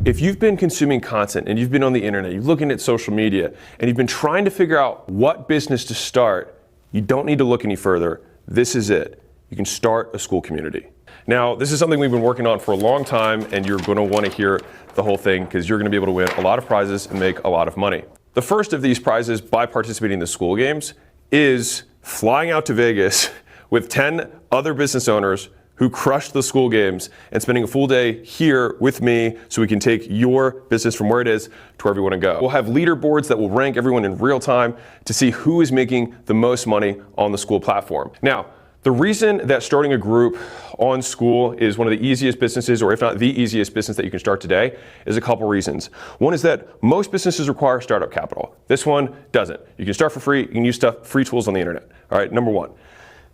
If you've been consuming content and you've been on the internet, you're looking at social media, and you've been trying to figure out what business to start, you don't need to look any further. This is it. You can start a Skool community. Now, this is something we've been working on for a long time, and you're going to want to hear the whole thing because you're going to be able to win a lot of prizes and make a lot of money. The first of these prizes by participating in the Skool games is flying out to Vegas with 10 other business owners who crushed the Skool games and spending a full day here with me so we can take your business from where it is to wherever you want to go. We'll have leaderboards that will rank everyone in real time to see who is making the most money on the Skool platform. Now, the reason that starting a group on Skool is one of the easiest businesses, or if not the easiest business that you can start today, is a couple reasons. One is that most businesses require startup capital. This one doesn't. You can start for free, you can use free tools on the internet. All right, number one.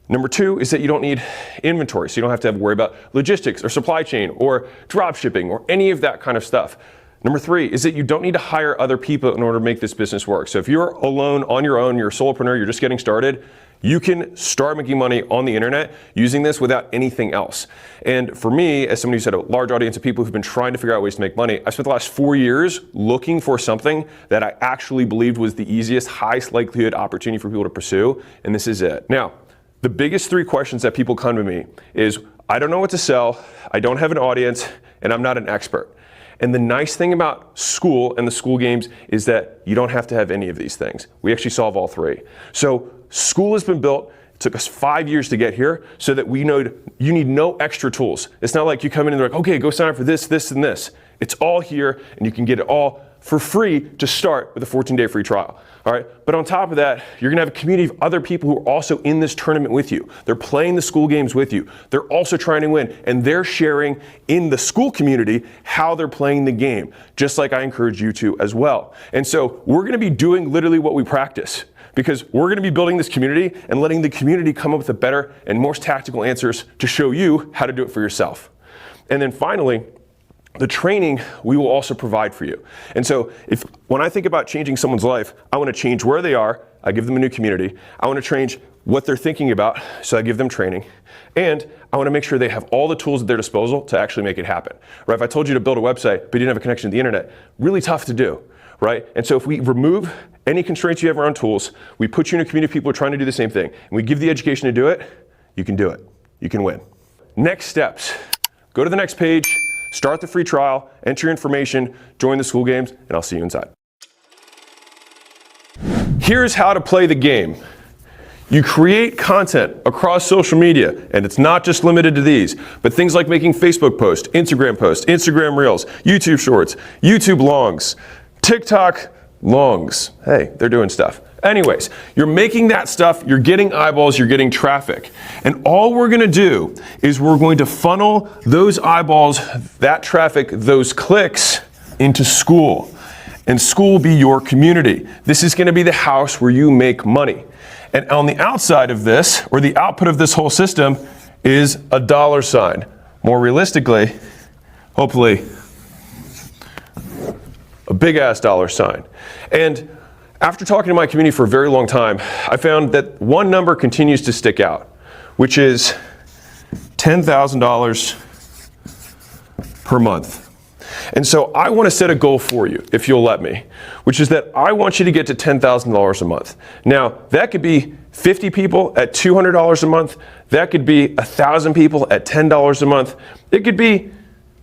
Number two is that you don't need inventory, so you don't have to worry about logistics or supply chain or drop shipping or any of that kind of stuff. Number three is that you don't need to hire other people in order to make this business work. So if you're alone on your own, you're a solopreneur, you're just getting started, you can start making money on the internet using this without anything else. And for me, as somebody who's had a large audience of people who've been trying to figure out ways to make money, I spent the last 4 years looking for something that I actually believed was the easiest, highest likelihood opportunity for people to pursue, and this is it. Now, the biggest three questions that people come to me is, I don't know what to sell, I don't have an audience, and I'm not an expert. And the nice thing about Skool and the Skool games is that you don't have to have any of these things. We actually solve all three. So Skool has been built, it took us 5 years to get here, so that we know you need no extra tools. It's not like you come in and they're like, okay, go sign up for this, this, and this. It's all here, and you can get it all for free to start with a 14-day free trial. All right, but on top of that, you're gonna have a community of other people who are also in this tournament with you. They're playing the Skool games with you. They're also trying to win, and they're sharing in the Skool community how they're playing the game, just like I encourage you to as well. And so we're gonna be doing literally what we practice, because we're gonna be building this community and letting the community come up with the better and most tactical answers to show you how to do it for yourself. And then finally, the training we will also provide for you. And so when I think about changing someone's life, I want to change where they are, I give them a new community. I want to change what they're thinking about, so I give them training. And I want to make sure they have all the tools at their disposal to actually make it happen. Right? If I told you to build a website, but you didn't have a connection to the internet, really tough to do, right? And so if we remove any constraints you have around tools, we put you in a community of people who are trying to do the same thing, and we give the education to do it, you can do it. You can win. Next steps. Go to the next page, start the free trial, enter your information, join the Skool games, and I'll see you inside. Here's how to play the game. You create content across social media, and it's not just limited to these, but things like making Facebook posts, Instagram Reels, YouTube Shorts, YouTube Longs, TikTok Longs. Hey, they're doing stuff. Anyways, you're making that stuff, you're getting eyeballs, you're getting traffic. And all we're gonna do is we're going to funnel those eyeballs, that traffic, those clicks into Skool. And Skool will be your community. This is gonna be the house where you make money. And on the outside of this, or the output of this whole system, is a dollar sign. More realistically, hopefully, a big ass dollar sign. And after talking to my community for a very long time, I found that one number continues to stick out, which is $10,000 per month. And so I want to set a goal for you, if you'll let me, which is that I want you to get to $10,000 a month. Now, that could be 50 people at $200 a month. That could be 1,000 people at $10 a month. It could be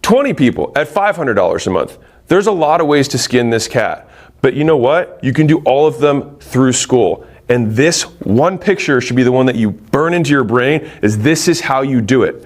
20 people at $500 a month. There's a lot of ways to skin this cat. But you know what? You can do all of them through Skool. And this one picture should be the one that you burn into your brain, is this is how you do it.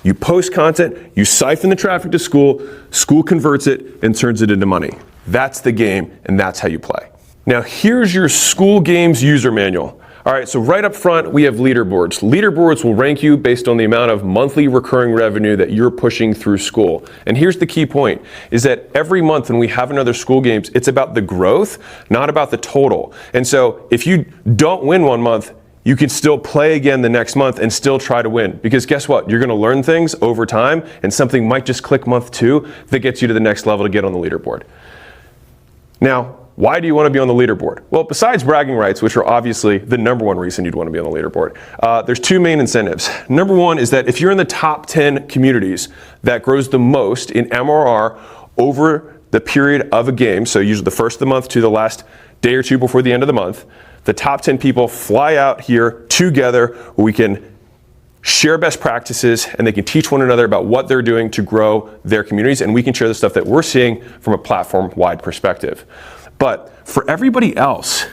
You post content, you siphon the traffic to Skool, Skool converts it and turns it into money. That's the game, and that's how you play. Now here's your Skool games user manual. All right, so right up front, we have leaderboards. Leaderboards will rank you based on the amount of monthly recurring revenue that you're pushing through Skool. And here's the key point, is that every month when we have another Skool games, it's about the growth, not about the total. And so if you don't win one month, you can still play again the next month and still try to win. Because guess what? You're gonna learn things over time, and something might just click month 2 that gets you to the next level to get on the leaderboard. Now, why do you want to be on the leaderboard? Well, besides bragging rights, which are obviously the #1 reason you'd want to be on the leaderboard, there's two main incentives. Number one is that if you're in the top 10 communities that grows the most in MRR over the period of a game, so usually the first of the month to the last day or two before the end of the month, the top 10 people fly out here together where we can share best practices and they can teach one another about what they're doing to grow their communities, and we can share the stuff that we're seeing from a platform-wide perspective. But for everybody else,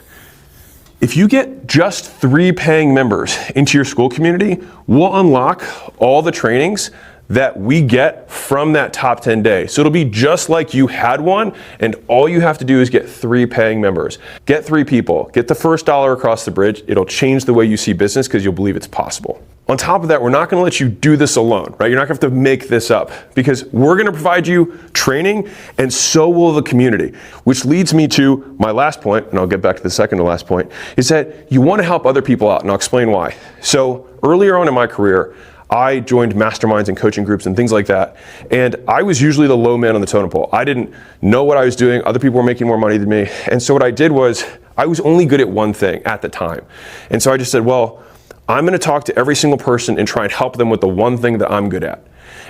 if you get just 3 paying members into your Skool community, we'll unlock all the trainings that we get from that top 10 day. So it'll be just like you had one, and all you have to do is get 3 paying members. Get 3 people, get the first dollar across the bridge. It'll change the way you see business because you'll believe it's possible. On top of that, we're not gonna let you do this alone, right? You're not gonna have to make this up because we're gonna provide you training, and so will the community. Which leads me to my last point, and I'll get back to the second to last point, is that you wanna help other people out, and I'll explain why. So earlier on in my career, I joined masterminds and coaching groups and things like that, and I was usually the low man on the totem pole. I didn't know what I was doing, other people were making more money than me, and so what I did was, I was only good at one thing at the time. And so I just said, well, I'm gonna talk to every single person and try and help them with the one thing that I'm good at.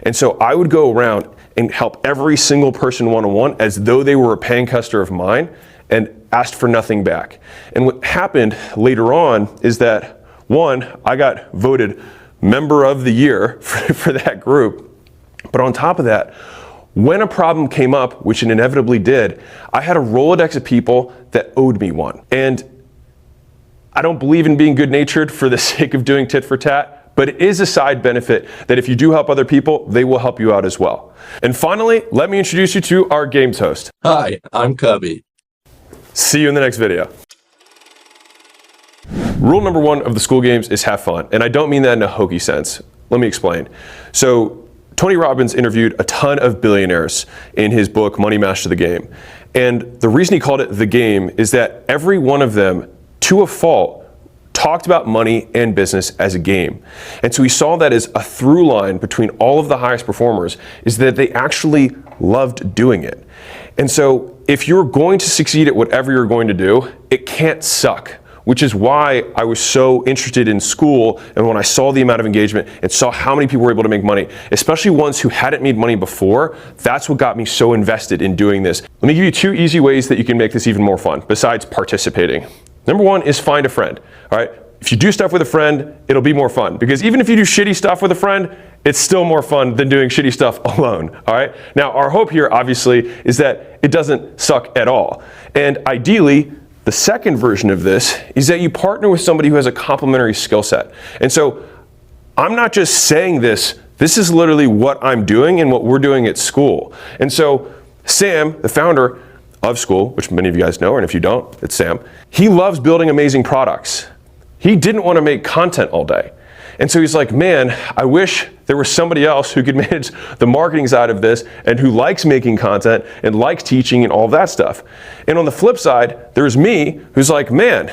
And so I would go around and help every single person one-on-one as though they were a paying customer of mine and asked for nothing back. And what happened later on is that, one, I got voted member of the year for that group. But on top of that, when a problem came up, which it inevitably did, I had a Rolodex of people that owed me one. And I don't believe in being good-natured for the sake of doing tit for tat, but it is a side benefit that if you do help other people, they will help you out as well. And finally, let me introduce you to our games host. Hi, I'm Cubby. See you in the next video. Rule number 1 of the Skool games is have fun. And I don't mean that in a hokey sense. Let me explain. So Tony Robbins interviewed a ton of billionaires in his book, Money Master the Game. And the reason he called it the game is that every one of them, to a fault, talked about money and business as a game. And so he saw that as a through line between all of the highest performers, is that they actually loved doing it. And so if you're going to succeed at whatever you're going to do, it can't suck. Which is why I was so interested in Skool, and when I saw the amount of engagement and saw how many people were able to make money, especially ones who hadn't made money before, that's what got me so invested in doing this. Let me give you 2 easy ways that you can make this even more fun, besides participating. Number 1 is find a friend, all right? If you do stuff with a friend, it'll be more fun, because even if you do shitty stuff with a friend, it's still more fun than doing shitty stuff alone, all right? Now, our hope here, obviously, is that it doesn't suck at all. And ideally, the second version of this is that you partner with somebody who has a complementary skill set. And so I'm not just saying this is literally what I'm doing and what we're doing at Skool. And so Sam, the founder of Skool, which many of you guys know, and if you don't, it's Sam, he loves building amazing products. He didn't want to make content all day. And so he's like, man, I wish there was somebody else who could manage the marketing side of this and who likes making content and likes teaching and all of that stuff. And on the flip side, there's me who's like, man,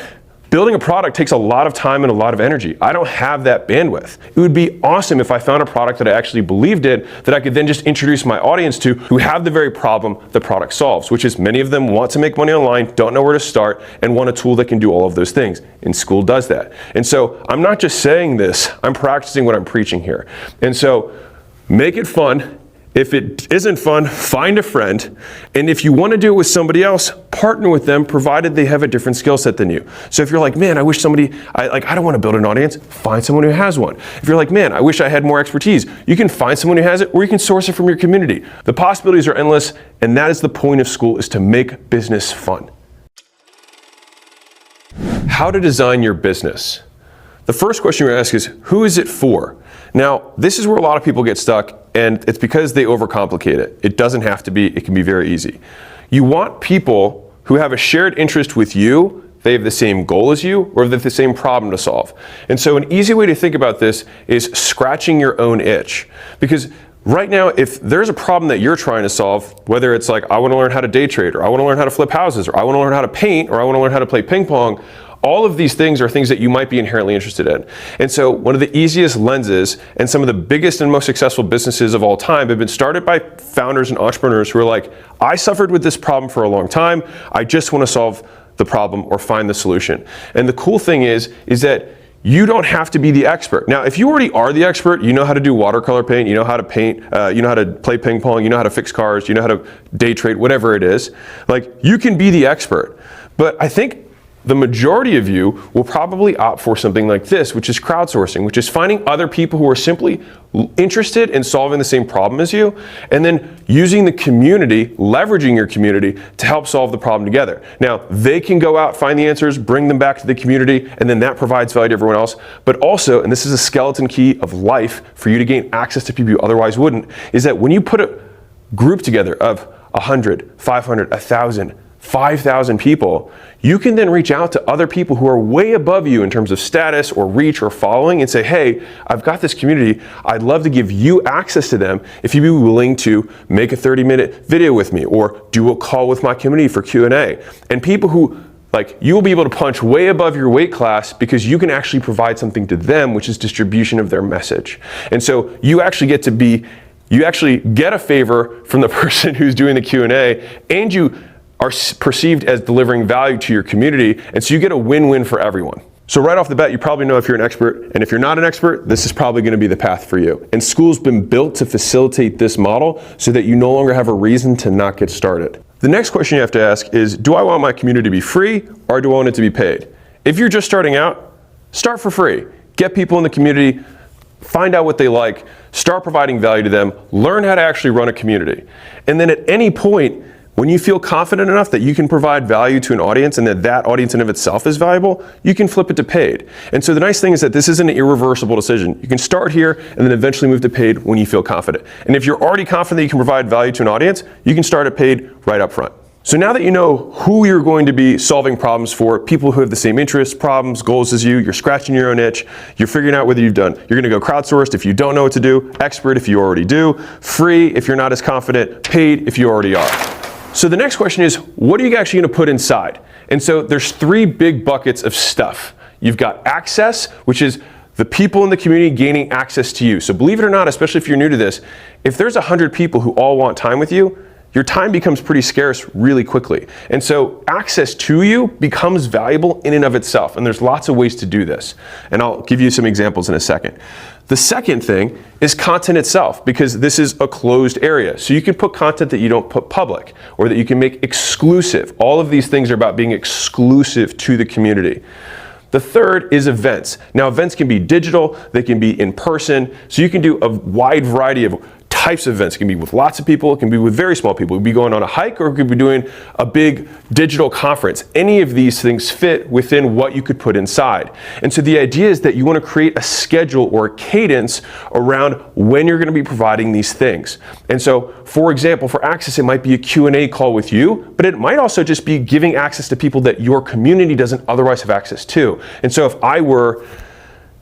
building a product takes a lot of time and a lot of energy. I don't have that bandwidth. It would be awesome if I found a product that I actually believed in that I could then just introduce my audience to who have the very problem the product solves, which is many of them want to make money online, don't know where to start, and want a tool that can do all of those things. And Skool does that. And so I'm not just saying this, I'm practicing what I'm preaching here. And so make it fun. If it isn't fun, find a friend. And if you want to do it with somebody else, partner with them, provided they have a different skill set than you. So if you're like, man, I wish somebody, I don't want to build an audience, find someone who has one. If you're like, man, I wish I had more expertise, you can find someone who has it, or you can source it from your community. The possibilities are endless, and that is the point of Skool, is to make business fun. How to design your business. The first question you're going to ask is, who is it for? Now, this is where a lot of people get stuck, and it's because they overcomplicate it. It doesn't have to be, it can be very easy. You want people who have a shared interest with you, they have the same goal as you, or they have the same problem to solve. And so an easy way to think about this is scratching your own itch. Because right now, if there's a problem that you're trying to solve, whether it's like, I want to learn how to day trade, or I want to learn how to flip houses, or I want to learn how to paint, or I want to learn how to play ping pong, all of these things are things that you might be inherently interested in. And so one of the easiest lenses and some of the biggest and most successful businesses of all time have been started by founders and entrepreneurs who are like, I suffered with this problem for a long time. I just want to solve the problem or find the solution. And the cool thing is that you don't have to be the expert. Now, if you already are the expert, you know how to do watercolor paint, you know how to paint, you know how to play ping pong, you know how to fix cars, you know how to day trade, whatever it is, like you can be the expert. But I think the majority of you will probably opt for something like this, which is crowdsourcing, which is finding other people who are simply interested in solving the same problem as you, and then using the community, leveraging your community to help solve the problem together. Now, they can go out, find the answers, bring them back to the community, and then that provides value to everyone else. But also, and this is a skeleton key of life for you to gain access to people you otherwise wouldn't, is that when you put a group together of 100, 500, 1,000, 5,000 people, you can then reach out to other people who are way above you in terms of status or reach or following and say, hey, I've got this community. I'd love to give you access to them if you'd be willing to make a 30-minute video with me or do a call with my community for Q&A. And people who, like, you will be able to punch way above your weight class because you can actually provide something to them, which is distribution of their message. And so you actually get a favor from the person who's doing the Q&A, and you are perceived as delivering value to your community, and so you get a win-win for everyone. So right off the bat, you probably know if you're an expert, and if you're not an expert, this is probably going to be the path for you. And Skool's been built to facilitate this model so that you no longer have a reason to not get started. The next question you have to ask is, do I want my community to be free, or do I want it to be paid? If you're just starting out, start for free. Get people in the community, find out what they like, start providing value to them, learn how to actually run a community. And then at any point, when you feel confident enough that you can provide value to an audience and that that audience in of itself is valuable, you can flip it to paid. And so the nice thing is that this is an irreversible decision. You can start here and then eventually move to paid when you feel confident. And if you're already confident that you can provide value to an audience, you can start at paid right up front. So now that you know who you're going to be solving problems for, people who have the same interests, problems, goals as you, you're scratching your own itch, you're figuring out whether you're going to go crowdsourced if you don't know what to do, expert if you already do, free if you're not as confident, paid if you already are. So the next question is, what are you actually going to put inside? And so there's three big buckets of stuff. You've got access, which is the people in the community gaining access to you. So believe it or not, especially if you're new to this, if there's 100 people who all want time with you, your time becomes pretty scarce really quickly. And so access to you becomes valuable in and of itself. And there's lots of ways to do this. And I'll give you some examples in a second. The second thing is content itself, because this is a closed area. So you can put content that you don't put public, or that you can make exclusive. All of these things are about being exclusive to the community. The third is events. Now, events can be digital, they can be in person, so you can do a wide variety of types of events. It can be with lots of people, it can be with very small people. It could be going on a hike, or it could be doing a big digital conference. Any of these things fit within what you could put inside. And so the idea is that you want to create a schedule or a cadence around when you're going to be providing these things. And so, for example, for access, it might be a Q&A call with you, but it might also just be giving access to people that your community doesn't otherwise have access to. And so if I were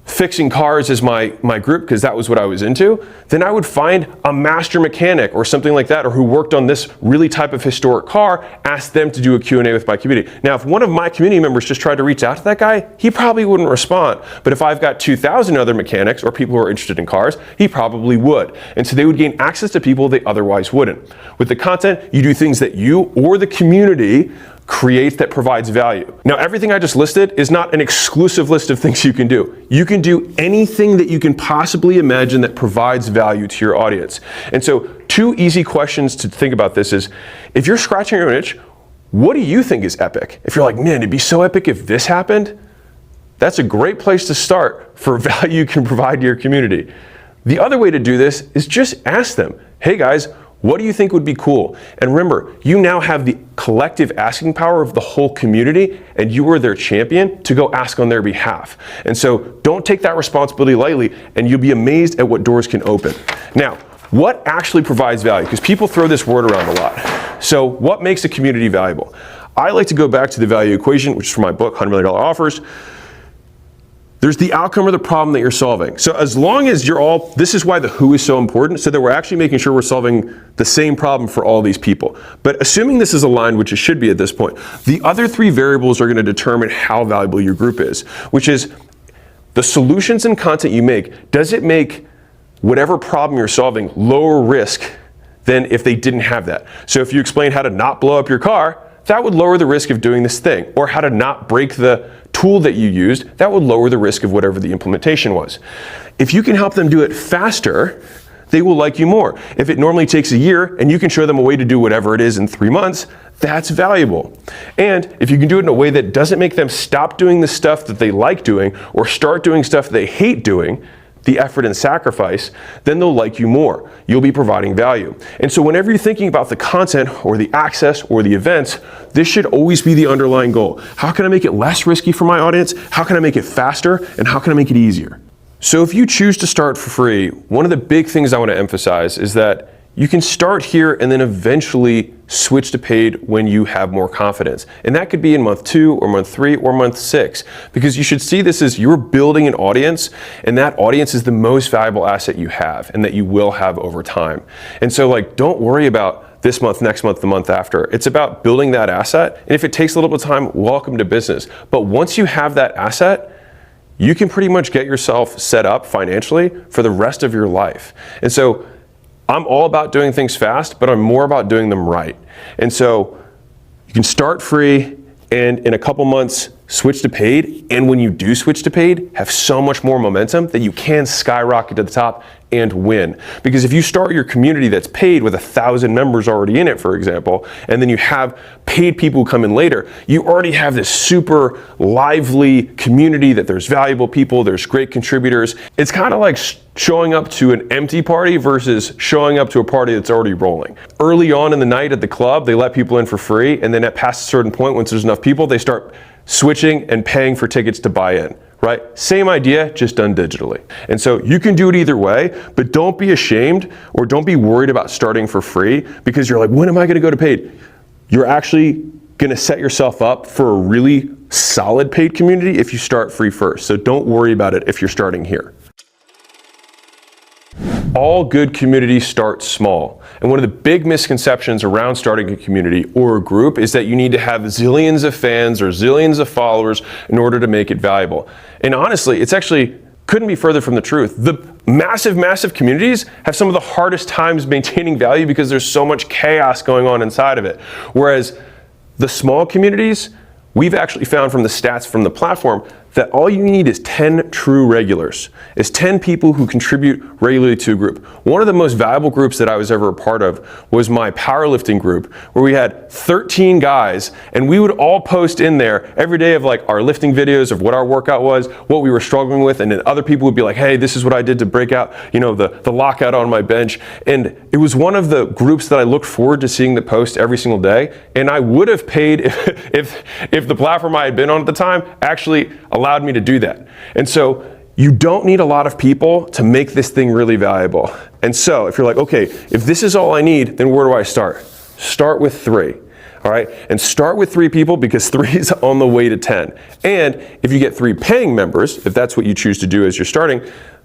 fixing cars as my group, because that was what I was into, then I would find a master mechanic or something like that, or who worked on this really type of historic car, ask them to do a Q&A with my community. Now, if one of my community members just tried to reach out to that guy, he probably wouldn't respond. But if I've got 2,000 other mechanics or people who are interested in cars, he probably would. And so they would gain access to people they otherwise wouldn't. With the content, you do things that you or the community create that provides value. Now, everything I just listed is not an exclusive list of things you can do. You can do anything that you can possibly imagine that provides value to your audience. And so, two easy questions to think about this is, if you're scratching your own itch, what do you think is epic? If you're like, man, it'd be so epic if this happened, that's a great place to start for value you can provide to your community. The other way to do this is just ask them, hey guys, what do you think would be cool? And remember, you now have the collective asking power of the whole community, and you are their champion to go ask on their behalf. And so don't take that responsibility lightly, and you'll be amazed at what doors can open. Now, what actually provides value? Because people throw this word around a lot. So what makes a community valuable? I like to go back to the value equation, which is from my book, $100 Million Offers. There's the outcome or the problem that you're solving. So as long as this is why the who is so important, so that we're actually making sure we're solving the same problem for all these people. But assuming this is aligned, which it should be at this point, the other three variables are going to determine how valuable your group is, which is the solutions and content you make. Does it make whatever problem you're solving lower risk than if they didn't have that? So if you explain how to not blow up your car, that would lower the risk of doing this thing. Or how to not break the tool that you used, that would lower the risk of whatever the implementation was. If you can help them do it faster, they will like you more. If it normally takes a year and you can show them a way to do whatever it is in 3 months, that's valuable. And if you can do it in a way that doesn't make them stop doing the stuff that they like doing or start doing stuff they hate doing, the effort and sacrifice, then they'll like you more. You'll be providing value. And so whenever you're thinking about the content or the access or the events, this should always be the underlying goal. How can I make it less risky for my audience? How can I make it faster? And how can I make it easier? So if you choose to start for free, one of the big things I want to emphasize is that you can start here and then eventually switch to paid when you have more confidence. And that could be in month 2 or month 3 or month 6, because you should see this as you're building an audience, and that audience is the most valuable asset you have and that you will have over time. And so like, don't worry about this month, next month, the month after. It's about building that asset. And if it takes a little bit of time, welcome to business. But once you have that asset, you can pretty much get yourself set up financially for the rest of your life. And so I'm all about doing things fast, but I'm more about doing them right. And so you can start free and in a couple months switch to paid. And when you do switch to paid, have so much more momentum that you can skyrocket to the top and win. Because if you start your community that's paid with 1,000 members already in it, for example, and then you have paid people who come in later, you already have this super lively community that there's valuable people, there's great contributors. It's kind of like showing up to an empty party versus showing up to a party that's already rolling. Early on in the night at the club, they let people in for free, and then at past a certain point, once there's enough people, they start switching and paying for tickets to buy in. Right? Same idea, just done digitally. And so you can do it either way, but don't be ashamed or don't be worried about starting for free because you're like, when am I going to go to paid? You're actually going to set yourself up for a really solid paid community if you start free first. So don't worry about it if you're starting here. All good communities start small. And one of the big misconceptions around starting a community or a group is that you need to have zillions of fans or zillions of followers in order to make it valuable. And honestly, it's actually couldn't be further from the truth. The massive communities have some of the hardest times maintaining value because there's so much chaos going on inside of it. Whereas the small communities, we've actually found from the stats from the platform that all you need is 10 true regulars, is 10 people who contribute regularly to a group. One of the most valuable groups that I was ever a part of was my powerlifting group, where we had 13 guys, and we would all post in there every day of like our lifting videos of what our workout was, what we were struggling with, and then other people would be like, hey, this is what I did to break out, you know, the lockout on my bench. And it was one of the groups that I looked forward to seeing the post every single day, and I would have paid if the platform I had been on at the time actually allowed me to do that. And so you don't need a lot of people to make this thing really valuable. And so if you're like, okay, if this is all I need, then where do I start? Start with 3. All right, and start with 3 people because 3 is on the way to 10. And if you get 3 paying members, if that's what you choose to do as you're starting,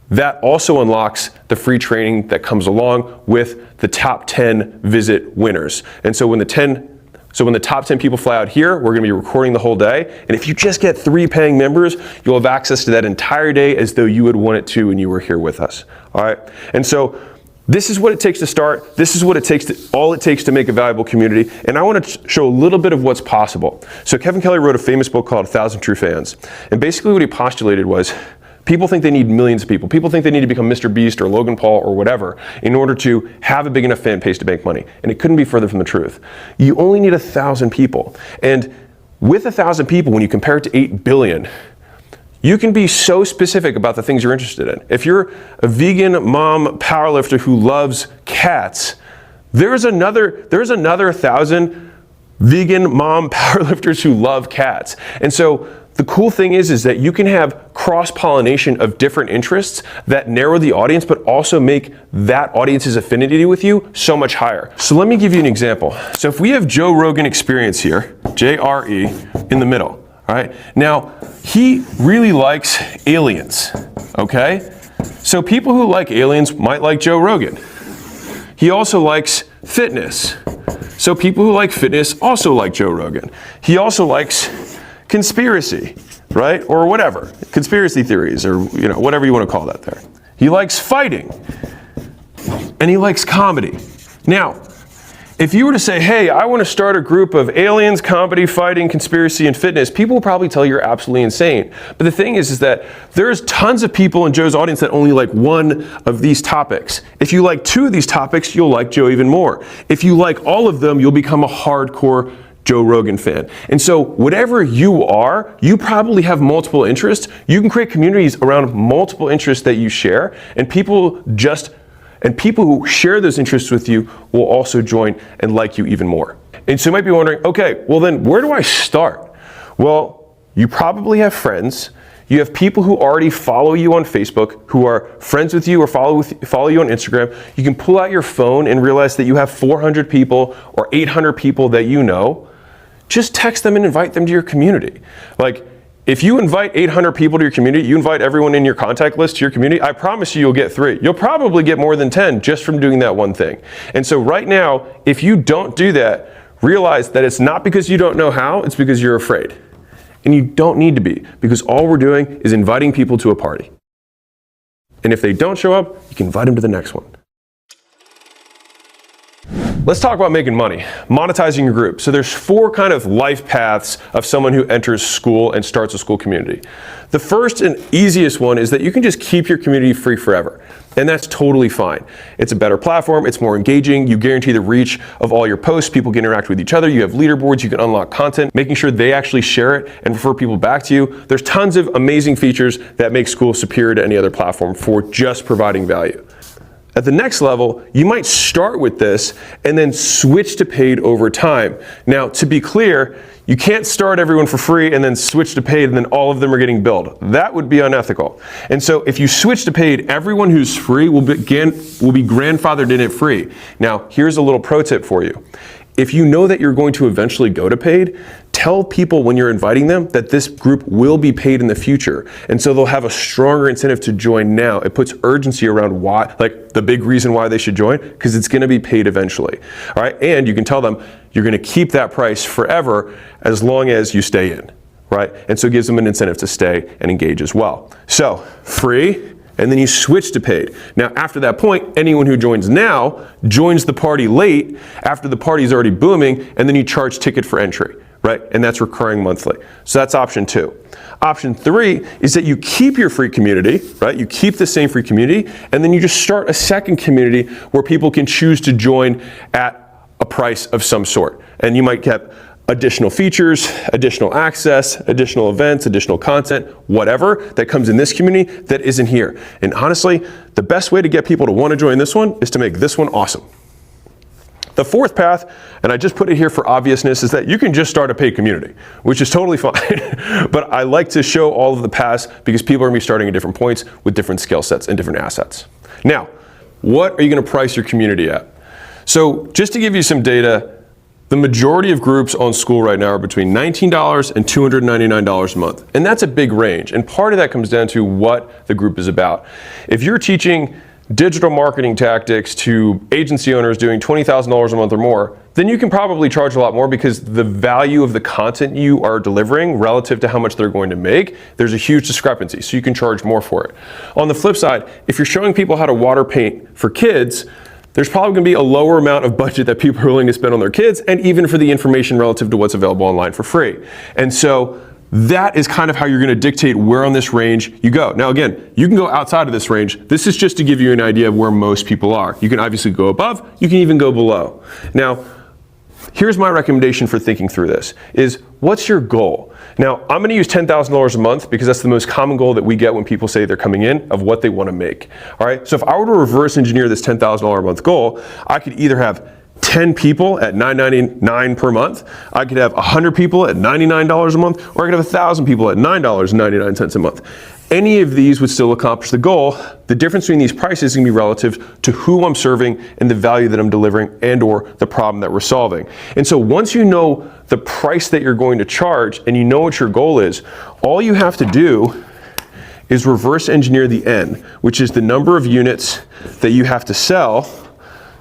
that also unlocks the free training that comes along with the top 10 visit winners. And so when the top 10 people fly out here, we're going to be recording the whole day. And if you just get 3 paying members, you'll have access to that entire day as though you would want it to when you were here with us. All right. And so this is what it takes to start. This is what it takes all it takes to make a valuable community. And I want to show a little bit of what's possible. So Kevin Kelly wrote a famous book called 1,000 True Fans. And basically what he postulated was, people think they need millions of people. People think they need to become Mr. Beast or Logan Paul or whatever in order to have a big enough fan base to make money. And it couldn't be further from the truth. You only need 1,000 people. And with 1,000 people, when you compare it to 8 billion, you can be so specific about the things you're interested in. If you're a vegan mom powerlifter who loves cats, there's another 1,000 vegan mom powerlifters who love cats. And so the cool thing is that you can have cross-pollination of different interests that narrow the audience, but also make that audience's affinity with you so much higher. So let me give you an example. So if we have Joe Rogan Experience here, JRE, in the middle, all right? Now, he really likes aliens, okay? So people who like aliens might like Joe Rogan. He also likes fitness. So people who like fitness also like Joe Rogan. He also likes conspiracy, right? Or whatever, conspiracy theories or, you know, whatever you want to call that there. He likes fighting and he likes comedy. Now, If you were to say, hey, I want to start a group of aliens, comedy, fighting, conspiracy, and fitness, people will probably tell you you're absolutely insane. But the thing is that there's tons of people in Joe's audience that only like one of these topics. If you like 2 of these topics, you'll like Joe even more. If you like all of them, you'll become a hardcore Joe Rogan fan. And so whatever you are, you probably have multiple interests. You can create communities around multiple interests that you share, and people who share those interests with you will also join and like you even more. And so you might be wondering, okay, well then where do I start? Well, you probably have friends. You have people who already follow you on Facebook, who are friends with you or follow you on Instagram. You can pull out your phone and realize that you have 400 people or 800 people that you know. Just text them and invite them to your community. Like, if you invite 800 people to your community, you invite everyone in your contact list to your community, I promise you'll get 3. You'll probably get more than 10 just from doing that one thing. And so right now, if you don't do that, realize that it's not because you don't know how, it's because you're afraid. And you don't need to be, because all we're doing is inviting people to a party. And if they don't show up, you can invite them to the next one. Let's talk about making money, monetizing your group. So there's 4 kind of life paths of someone who enters Skool and starts a Skool community. The first and easiest one is that you can just keep your community free forever. And that's totally fine. It's a better platform, it's more engaging, you guarantee the reach of all your posts, people can interact with each other, you have leaderboards, you can unlock content, making sure they actually share it and refer people back to you. There's tons of amazing features that make Skool superior to any other platform for just providing value. At the next level, you might start with this and then switch to paid over time. Now, to be clear, you can't start everyone for free and then switch to paid and then all of them are getting billed. That would be unethical. And so if you switch to paid, everyone who's free will be grandfathered in at free. Now, here's a little pro tip for you. If you know that you're going to eventually go to paid, tell people when you're inviting them that this group will be paid in the future. And so they'll have a stronger incentive to join now. It puts urgency around why, like the big reason why they should join, because it's going to be paid eventually. All right. And you can tell them you're going to keep that price forever as long as you stay in. Right. And so it gives them an incentive to stay and engage as well. So free. And then you switch to paid. Now, after that point, anyone who joins now joins the party late after the party's already booming, and then you charge ticket for entry, right? And that's recurring monthly. So that's option 2. Option 3 is that you keep your free community, right? You keep the same free community, and then you just start a second community where people can choose to join at a price of some sort. And you might get additional features, additional access, additional events, additional content, whatever that comes in this community that isn't here. And honestly, the best way to get people to want to join this one is to make this one awesome. The 4th path, and I just put it here for obviousness, is that you can just start a paid community, which is totally fine. But I like to show all of the paths because people are going to be starting at different points with different skill sets and different assets. Now, what are you going to price your community at? So just to give you some data, the majority of groups on Skool right now are between $19 and $299 a month. And that's a big range. And part of that comes down to what the group is about. If you're teaching digital marketing tactics to agency owners doing $20,000 a month or more, then you can probably charge a lot more because the value of the content you are delivering relative to how much they're going to make, there's a huge discrepancy. So you can charge more for it. On the flip side, if you're showing people how to water paint for kids, there's probably going to be a lower amount of budget that people are willing to spend on their kids, and even for the information relative to what's available online for free. And so that is kind of how you're going to dictate where on this range you go. Now again, you can go outside of this range. This is just to give you an idea of where most people are. You can obviously go above, you can even go below. Now, here's my recommendation for thinking through this, is what's your goal? Now, I'm going to use $10,000 a month because that's the most common goal that we get when people say they're coming in of what they want to make. All right. So if I were to reverse engineer this $10,000 a month goal, I could either have 10 people at $9.99 per month, I could have 100 people at $99 a month, or I could have 1,000 people at $9.99 a month. Any of these would still accomplish the goal. The difference between these prices is going to be relative to who I'm serving and the value that I'm delivering and or the problem that we're solving. And so once you know the price that you're going to charge and you know what your goal is, all you have to do is reverse engineer the N, which is the number of units that you have to sell.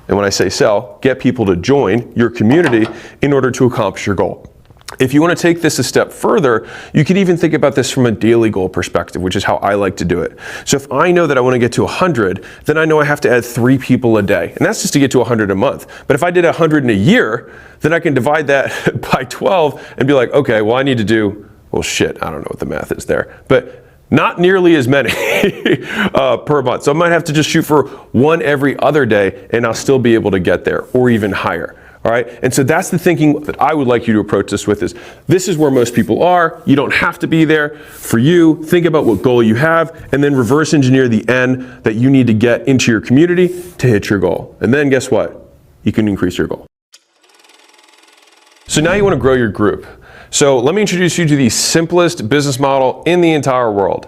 And when I say sell, get people to join your community in order to accomplish your goal. If you want to take this a step further, you can even think about this from a daily goal perspective, which is how I like to do it. So if I know that I want to get to 100, then I know I have to add 3 people a day. And that's just to get to 100 a month. But if I did 100 in a year, then I can divide that by 12 and be like, okay, well, I need to do, well, shit, I don't know what the math is there, but not nearly as many per month. So I might have to just shoot for 1 every other day and I'll still be able to get there, or even higher. All right, and so that's the thinking that I would like you to approach this with. This is where most people are. You don't have to be there. For you, think about what goal you have and then reverse engineer the N that you need to get into your community to hit your goal. And then guess what? You can increase your goal. So now you want to grow your group. So let me introduce you to the simplest business model in the entire world.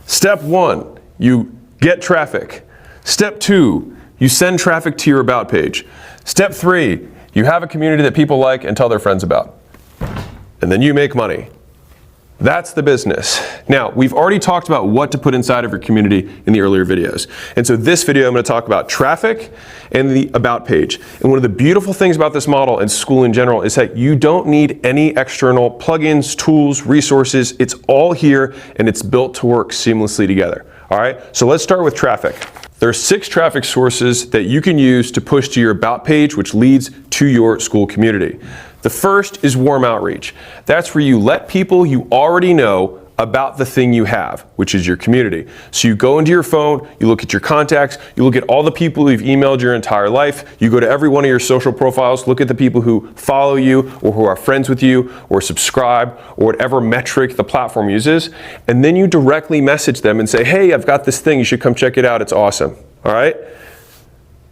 Step 1, you get traffic. Step 2, you send traffic to your about page. Step 3, you have a community that people like and tell their friends about. And then you make money. That's the business. Now, we've already talked about what to put inside of your community in the earlier videos. And so this video, I'm going to talk about traffic and the about page. And one of the beautiful things about this model and Skool in general is that you don't need any external plugins, tools, resources. It's all here and it's built to work seamlessly together. All right, so let's start with traffic. There are 6 traffic sources that you can use to push to your about page, which leads to your Skool community. The first is warm outreach. That's where you let people you already know about the thing you have, which is your community. So you go into your phone, you look at your contacts, you look at all the people you've emailed your entire life, you go to every one of your social profiles, look at the people who follow you or who are friends with you or subscribe or whatever metric the platform uses, and then you directly message them and say, hey, I've got this thing, you should come check it out, it's awesome, all right?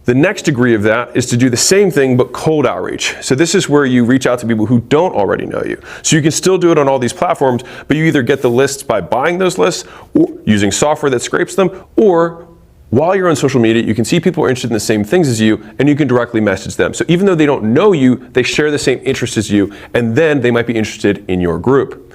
The next degree of that is to do the same thing but cold outreach. So this is where you reach out to people who don't already know you. So you can still do it on all these platforms, but you either get the lists by buying those lists or using software that scrapes them, or while you're on social media, you can see people are interested in the same things as you and you can directly message them. So even though they don't know you, they share the same interests as you, and then they might be interested in your group.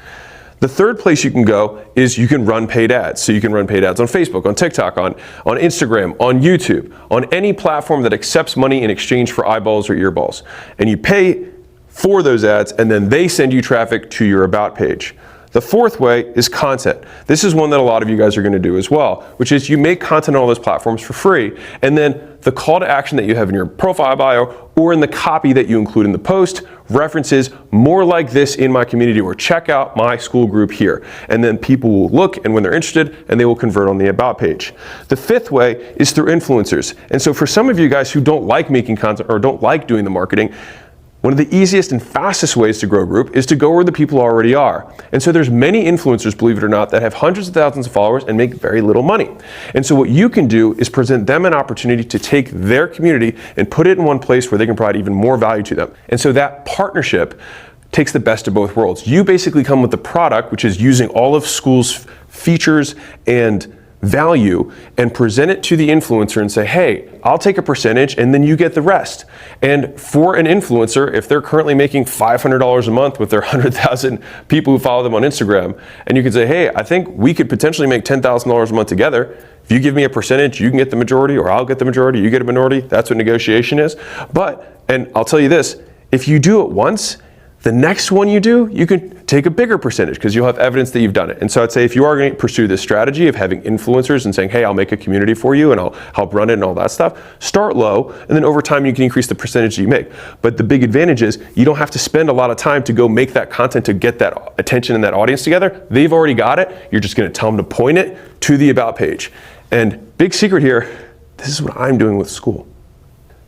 The third place you can go is you can run paid ads. So you can run paid ads on Facebook, on TikTok, on Instagram, on YouTube, on any platform that accepts money in exchange for eyeballs or earballs. And you pay for those ads and then they send you traffic to your about page. The fourth way is content. This is one that a lot of you guys are going to do as well, which is you make content on all those platforms for free, and then the call to action that you have in your profile bio or in the copy that you include in the post references more like this in my community, or check out my Skool group here. And then people will look, and when they're interested, and they will convert on the about page. The fifth way is through influencers. And so for some of you guys who don't like making content or don't like doing the marketing, one of the easiest and fastest ways to grow a group is to go where the people already are. And so there's many influencers, believe it or not, that have hundreds of thousands of followers and make very little money. And so what you can do is present them an opportunity to take their community and put it in one place where they can provide even more value to them. And so that partnership takes the best of both worlds. You basically come with the product, which is using all of Skool's features and value, and present it to the influencer and say, hey, I'll take a percentage and then you get the rest. And for an influencer, if they're currently making $500 a month with their 100,000 people who follow them on Instagram, and you could say, hey, I think we could potentially make $10,000 a month together. If you give me a percentage, you can get the majority, or I'll get the majority, you get a minority. That's what negotiation is. But, and I'll tell you this, if you do it once, the next one you do, you can take a bigger percentage because you'll have evidence that you've done it. And so I'd say if you are going to pursue this strategy of having influencers and saying, hey, I'll make a community for you and I'll help run it and all that stuff, start low, and then over time you can increase the percentage that you make. But the big advantage is you don't have to spend a lot of time to go make that content to get that attention and that audience together. They've already got it. You're just going to tell them to point it to the about page. And big secret here, this is what I'm doing with Skool.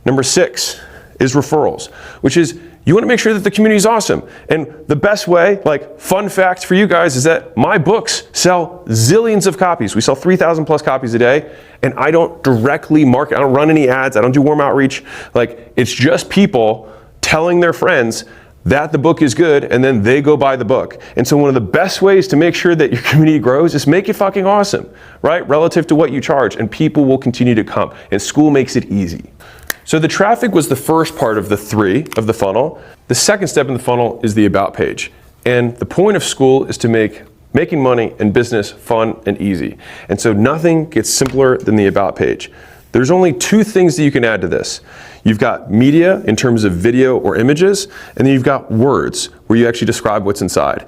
Number 6 is referrals, which is you want to make sure that the community is awesome. And the best way, like fun fact for you guys, is that my books sell zillions of copies. We sell 3,000 plus copies a day, and I don't directly market, I don't run any ads, I don't do warm outreach. Like, it's just people telling their friends that the book is good, and then they go buy the book. And so one of the best ways to make sure that your community grows is make it fucking awesome, right? Relative to what you charge, and people will continue to come. And Skool makes it easy. So the traffic was the first part of the 3 of the funnel. The second step in the funnel is the about page. And the point of Skool is to make making money and business fun and easy. And so nothing gets simpler than the about page. There's only two things that you can add to this. You've got media in terms of video or images, and then you've got words where you actually describe what's inside.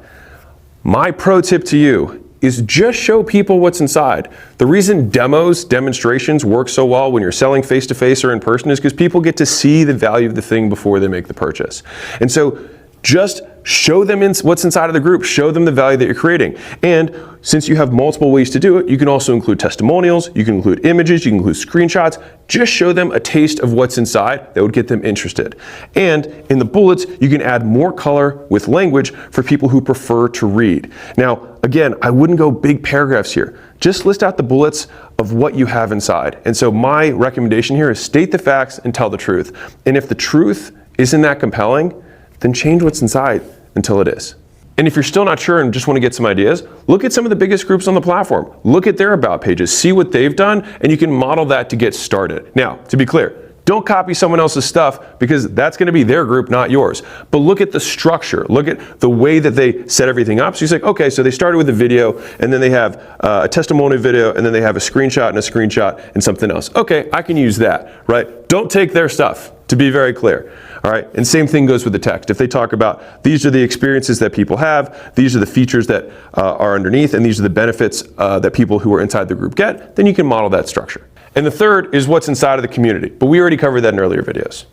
My pro tip to you is just show people what's inside. The reason demonstrations work so well when you're selling face-to-face or in person is because people get to see the value of the thing before they make the purchase. And so just show them what's inside of the group, show them the value that you're creating. And since you have multiple ways to do it, you can also include testimonials, you can include images, you can include screenshots. Just show them a taste of what's inside that would get them interested. And in the bullets, you can add more color with language for people who prefer to read. Now, again, I wouldn't go big paragraphs here. Just list out the bullets of what you have inside. And so my recommendation here is state the facts and tell the truth. And if the truth isn't that compelling, then change what's inside until it is. And if you're still not sure and just want to get some ideas, look at some of the biggest groups on the platform. Look at their about pages, see what they've done, and you can model that to get started. Now, to be clear, don't copy someone else's stuff because that's going to be their group, not yours. But look at the structure. Look at the way that they set everything up. So you say, okay, so they started with a video, and then they have a testimonial video, and then they have a screenshot and something else. Okay, I can use that, right? Don't take their stuff, to be very clear. All right, and same thing goes with the text. If they talk about these are the experiences that people have, these are the features that are underneath, and these are the benefits that people who are inside the group get, then you can model that structure. And the third is what's inside of the community, but we already covered that in earlier videos.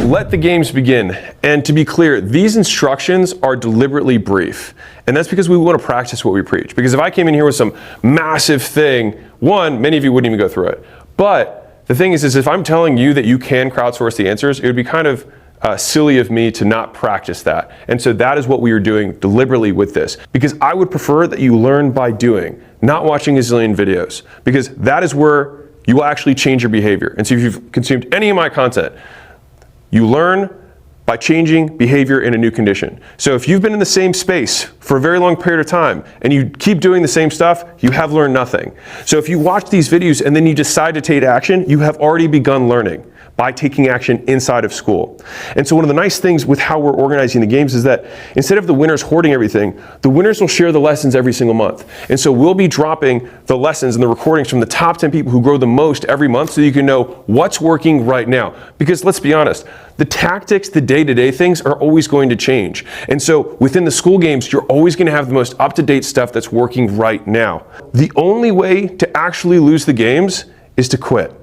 Let the games begin. And to be clear, these instructions are deliberately brief. And that's because we want to practice what we preach. Because if I came in here with some massive thing, one, many of you wouldn't even go through it. But the thing is if I'm telling you that you can crowdsource the answers, it would be kind of silly of me to not practice that. And so that is what we are doing deliberately with this. Because I would prefer that you learn by doing, not watching a zillion videos. Because that is where you will actually change your behavior. And so if you've consumed any of my content, you learn by changing behavior in a new condition. So if you've been in the same space for a very long period of time and you keep doing the same stuff, you have learned nothing. So if you watch these videos and then you decide to take action, you have already begun learning by taking action inside of Skool. And so one of the nice things with how we're organizing the games is that instead of the winners hoarding everything, the winners will share the lessons every single month. And so we'll be dropping the lessons and the recordings from the top 10 people who grow the most every month so you can know what's working right now. Because let's be honest, the tactics, the day-to-day things are always going to change. And so within the Skool games, you're always going to have the most up-to-date stuff that's working right now. The only way to actually lose the games is to quit.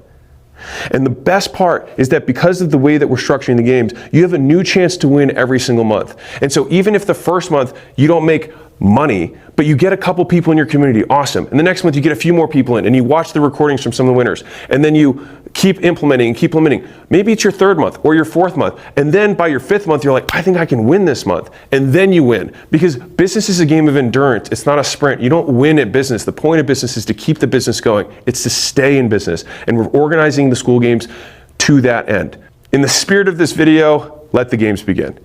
And the best part is that because of the way that we're structuring the games, you have a new chance to win every single month. And so even if the first month you don't make money, but you get a couple people in your community, awesome. And the next month you get a few more people in and you watch the recordings from some of the winners. And then you keep implementing and keep implementing. Maybe it's your third month or your fourth month. And then by your fifth month, you're like, I think I can win this month. And then you win. Because business is a game of endurance. It's not a sprint. You don't win at business. The point of business is to keep the business going. It's to stay in business. And we're organizing the Skool games to that end. In the spirit of this video, let the games begin.